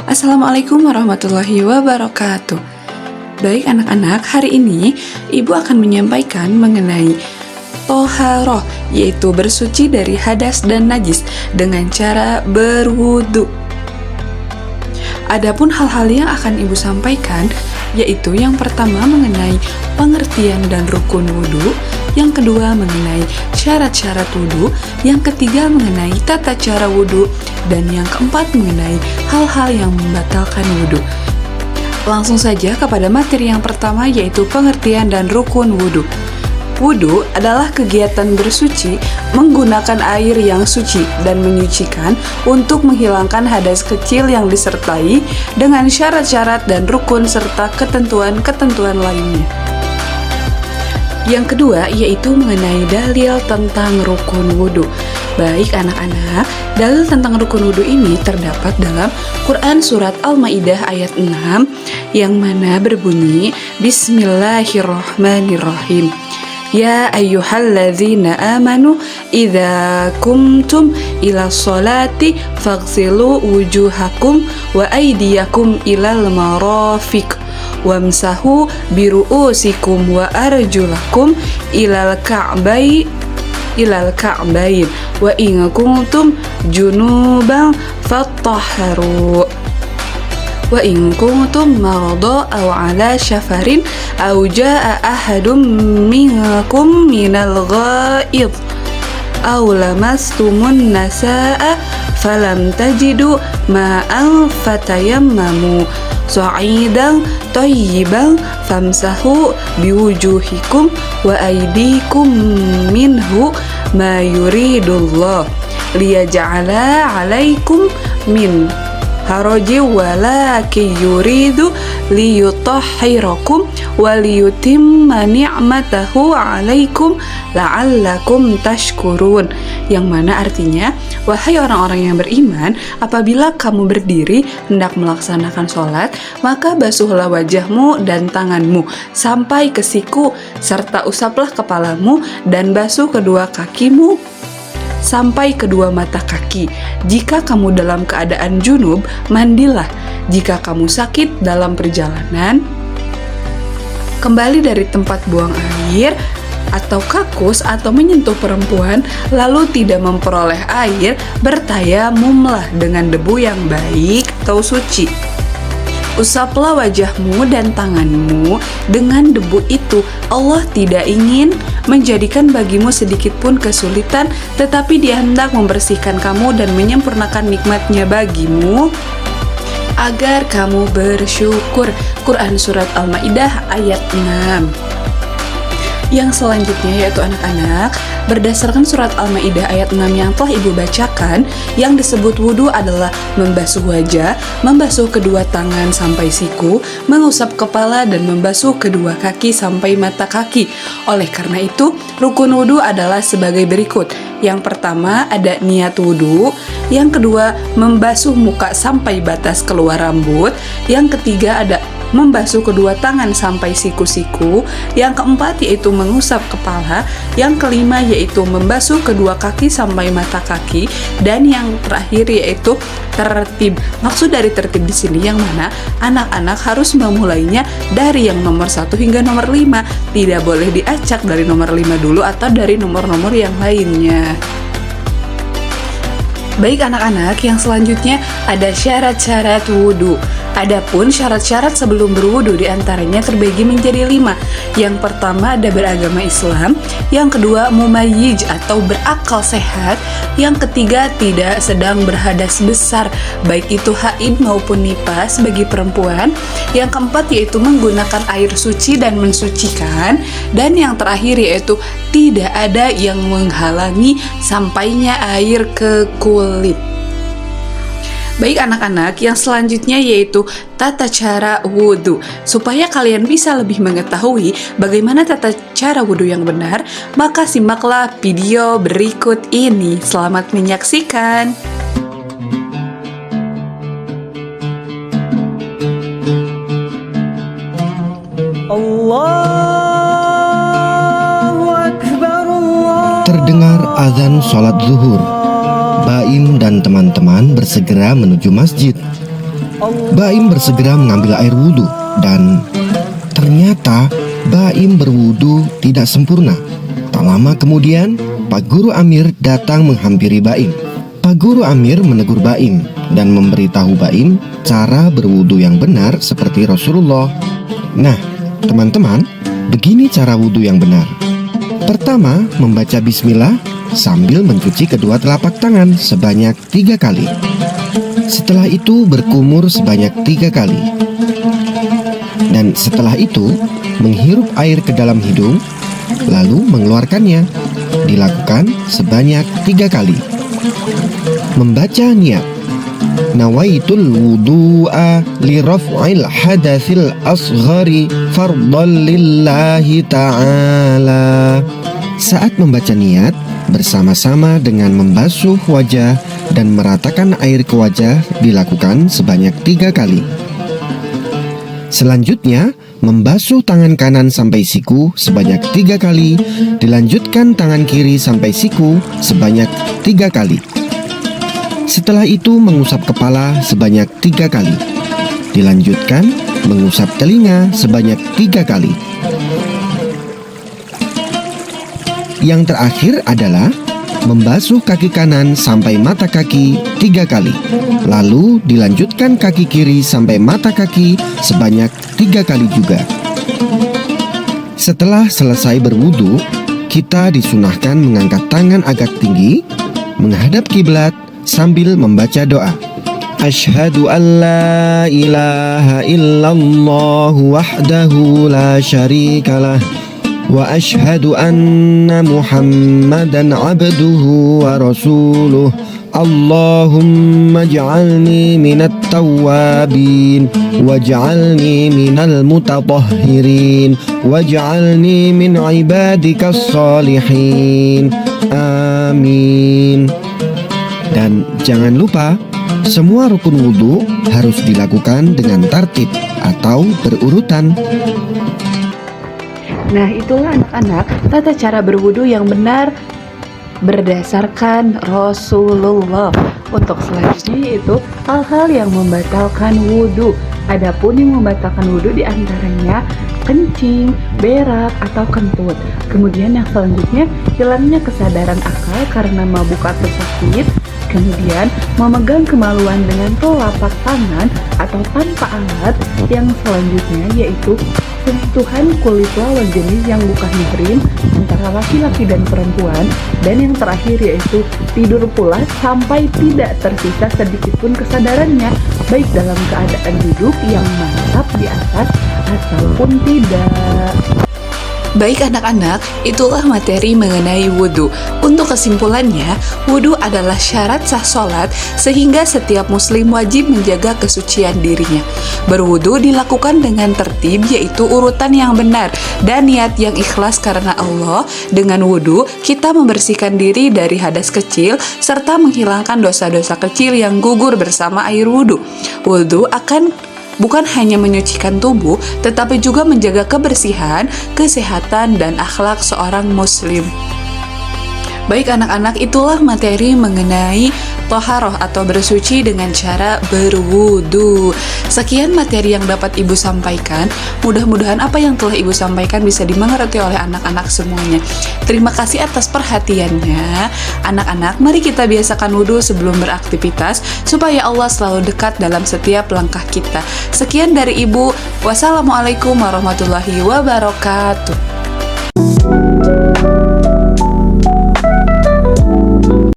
Assalamualaikum warahmatullahi wabarakatuh. Baik anak-anak, hari ini Ibu akan menyampaikan mengenai toharoh, yaitu bersuci dari hadas dan najis dengan cara berwudu. Adapun hal-hal yang akan Ibu sampaikan, yaitu yang pertama mengenai pengertian dan rukun wudu, yang kedua mengenai syarat-syarat wudu, yang ketiga mengenai tata cara wudu, dan yang keempat mengenai hal-hal yang membatalkan wudu. Langsung saja kepada materi yang pertama, yaitu pengertian dan rukun wudu. Wudu adalah kegiatan bersuci menggunakan air yang suci dan menyucikan untuk menghilangkan hadas kecil yang disertai dengan syarat-syarat dan rukun serta ketentuan-ketentuan lainnya. Yang kedua yaitu mengenai dalil tentang rukun wudu. Baik anak-anak, dalil tentang rukun wudu ini terdapat dalam Quran Surat Al-Ma'idah ayat 6 yang mana berbunyi Bismillahirrahmanirrahim. Ya ayyuhalladzina amanu idza kumtum ila sholati faghsilu wujuhakum wa aydiyakum ilal marafiq wamsahu biru'usikum wa arjulakum ilal ka'bain wa in kuntum junuban fattahharu wa in kuntum marada aw ala syafarin aw jaa ahadum minkum minal ghaid aw lamastumun nasaa falam tajidu ma'an fatayammamu sa'idan thayyiban famsahu biwujuhikum wa aydikum minhu ma yuridullah liyaj'ala 'alaikum min haraji walakin yuridu liyutahhirakum wa liyutimma ni'matahu 'alaikum la'allakum tashkurun, yang mana artinya, wahai orang-orang yang beriman, apabila kamu berdiri hendak melaksanakan sholat, maka basuhlah wajahmu dan tanganmu sampai ke siku, serta usaplah kepalamu dan basuh kedua kakimu sampai kedua mata kaki. Jika kamu dalam keadaan junub, mandilah. Jika kamu sakit dalam perjalanan, kembali dari tempat buang air atau kakus atau menyentuh perempuan lalu tidak memperoleh air, bertayamumlah dengan debu yang baik atau suci. Usaplah wajahmu dan tanganmu dengan debu itu. Allah tidak ingin menjadikan bagimu sedikit pun kesulitan, tetapi Dia hendak membersihkan kamu dan menyempurnakan nikmat-Nya bagimu agar kamu bersyukur. Quran Surat Al-Ma'idah ayat 6. Yang selanjutnya yaitu anak-anak, berdasarkan Surat Al-Ma'idah ayat 6 yang telah Ibu bacakan, yang disebut wudu adalah membasuh wajah, membasuh kedua tangan sampai siku, mengusap kepala, dan membasuh kedua kaki sampai mata kaki. Oleh karena itu, rukun wudu adalah sebagai berikut. Yang pertama ada niat wudu, yang kedua membasuh muka sampai batas keluar rambut, yang ketiga ada membasuh kedua tangan sampai siku-siku, yang keempat yaitu mengusap kepala, yang kelima yaitu membasuh kedua kaki sampai mata kaki, dan yang terakhir yaitu tertib. Maksud dari tertib di sini yang mana anak-anak harus memulainya dari yang nomor 1 hingga nomor 5, tidak boleh diacak dari nomor 5 dulu atau dari nomor-nomor yang lainnya. Baik anak-anak, yang selanjutnya ada syarat-syarat wudu. Adapun syarat-syarat sebelum berwudu diantaranya terbagi menjadi 5. Yang pertama ada beragama Islam, yang kedua mumayyiz atau berakal sehat, yang ketiga tidak sedang berhadas besar, baik itu haid maupun nifas bagi perempuan, yang keempat yaitu menggunakan air suci dan mensucikan, dan yang terakhir yaitu tidak ada yang menghalangi sampainya air ke kulit. Baik anak-anak, yang selanjutnya yaitu tata cara wudhu. Supaya kalian bisa lebih mengetahui bagaimana tata cara wudhu yang benar, maka simaklah video berikut ini. Selamat menyaksikan. Allahu Akbar, Allah. Terdengar azan sholat zuhur. Baim dan teman-teman bersegera menuju masjid. Baim bersegera mengambil air wudhu dan ternyata Baim berwudhu tidak sempurna. Tak lama kemudian, Pak Guru Amir datang menghampiri Baim. Pak Guru Amir menegur Baim dan memberitahu Baim cara berwudhu yang benar seperti Rasulullah. Nah, teman-teman, begini cara wudhu yang benar. Pertama, membaca bismillah sambil mencuci kedua telapak tangan sebanyak 3 kali. Setelah itu berkumur sebanyak 3 kali. Dan setelah itu menghirup air ke dalam hidung, lalu mengeluarkannya. Dilakukan sebanyak 3 kali. Membaca niat. Nawaitul wudu'a li raf'il hadatsil asghari fardhan lillahi ta'ala. Saat membaca niat, bersama-sama dengan membasuh wajah dan meratakan air ke wajah dilakukan sebanyak 3 kali. Selanjutnya, membasuh tangan kanan sampai siku sebanyak 3 kali, dilanjutkan tangan kiri sampai siku sebanyak 3 kali. Setelah itu mengusap kepala sebanyak 3 kali, dilanjutkan mengusap telinga sebanyak 3 kali. Yang terakhir adalah membasuh kaki kanan sampai mata kaki 3 kali. Lalu dilanjutkan kaki kiri sampai mata kaki sebanyak 3 kali juga. Setelah selesai berwudu, kita disunahkan mengangkat tangan agak tinggi, menghadap kiblat sambil membaca doa. Asyhadu an la ilaha illallah wahdahu la syarikalah wa asyhadu anna Muhammadan abduhu wa rasuluh. Allahumma ij'alni minat tawwabin waj'alni minal mutatahhirin waj'alni min ibadikas salihin. Amin. Dan jangan lupa, semua rukun wudhu harus dilakukan dengan tertib atau berurutan. Nah, itulah anak-anak tata cara berwudu yang benar berdasarkan Rasulullah. Untuk selanjutnya yaitu hal-hal yang membatalkan wudu. Adapun yang membatalkan wudu diantaranya kencing, berak, atau kentut. Kemudian yang selanjutnya hilangnya kesadaran akal karena mabuk atau sakit. Kemudian memegang kemaluan dengan telapak tangan atau tanpa alat. Yang selanjutnya yaitu sentuhan kulit lawan jenis yang bukan mahrim antara laki-laki dan perempuan. Dan yang terakhir yaitu tidur pulas sampai tidak tersisa sedikitpun kesadarannya, baik dalam keadaan duduk yang mantap di atas ataupun tidak. Baik anak-anak, itulah materi mengenai wudhu. Untuk kesimpulannya, wudhu adalah syarat sah sholat sehingga setiap muslim wajib menjaga kesucian dirinya. Berwudhu dilakukan dengan tertib, yaitu urutan yang benar dan niat yang ikhlas karena Allah. Dengan wudhu, kita membersihkan diri dari hadas kecil serta menghilangkan dosa-dosa kecil yang gugur bersama air wudhu. Wudhu bukan hanya menyucikan tubuh, tetapi juga menjaga kebersihan, kesehatan, dan akhlak seorang muslim. Baik anak-anak, itulah materi mengenai toharoh atau bersuci dengan cara berwudu. Sekian materi yang dapat Ibu sampaikan. Mudah-mudahan apa yang telah Ibu sampaikan bisa dimengerti oleh anak-anak semuanya. Terima kasih atas perhatiannya. Anak-anak, mari kita biasakan wudu sebelum beraktivitas supaya Allah selalu dekat dalam setiap langkah kita. Sekian dari Ibu. Wassalamualaikum warahmatullahi wabarakatuh.